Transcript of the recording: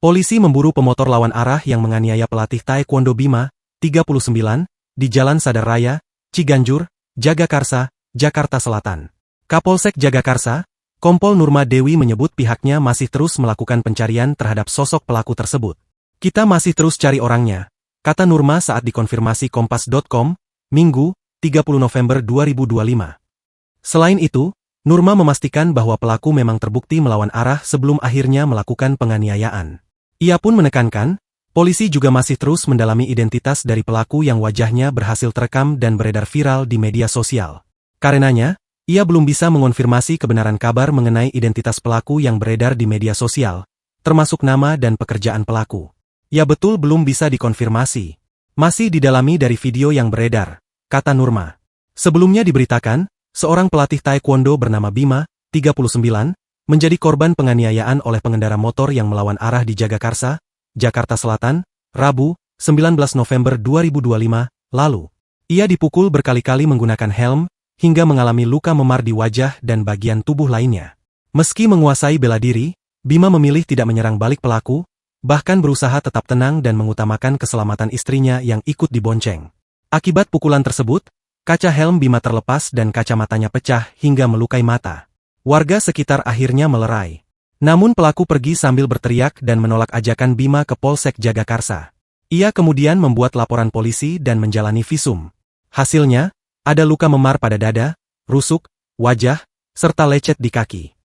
Polisi memburu pemotor lawan arah yang menganiaya pelatih Taekwondo Bima, 39, di Jalan Sadar Raya, Ciganjur, Jagakarsa, Jakarta Selatan. Kapolsek Jagakarsa, Kompol Nurma Dewi menyebut pihaknya masih terus melakukan pencarian terhadap sosok pelaku tersebut. Kita masih terus cari orangnya, kata Nurma saat dikonfirmasi Kompas.com, Minggu, 30 November 2025. Selain itu, Nurma memastikan bahwa pelaku memang terbukti melawan arah sebelum akhirnya melakukan penganiayaan. Ia pun menekankan, polisi juga masih terus mendalami identitas dari pelaku yang wajahnya berhasil terekam dan beredar viral di media sosial. Karenanya, ia belum bisa mengonfirmasi kebenaran kabar mengenai identitas pelaku yang beredar di media sosial, termasuk nama dan pekerjaan pelaku. Ya betul belum bisa dikonfirmasi. Masih didalami dari video yang beredar, kata Nurma. Sebelumnya diberitakan, seorang pelatih Taekwondo bernama Bima, 39, menjadi korban penganiayaan oleh pengendara motor yang melawan arah di Jagakarsa, Jakarta Selatan, Rabu, 19 November 2025, lalu. Ia dipukul berkali-kali menggunakan helm, hingga mengalami luka memar di wajah dan bagian tubuh lainnya. Meski menguasai bela diri, Bima memilih tidak menyerang balik pelaku, bahkan berusaha tetap tenang dan mengutamakan keselamatan istrinya yang ikut dibonceng. Akibat pukulan tersebut, kaca helm Bima terlepas dan kacamatanya pecah hingga melukai mata. Warga sekitar akhirnya melerai. Namun pelaku pergi sambil berteriak dan menolak ajakan Bima ke Polsek Jagakarsa. Ia kemudian membuat laporan polisi dan menjalani visum. Hasilnya, ada luka memar pada dada, rusuk, wajah, serta lecet di kaki.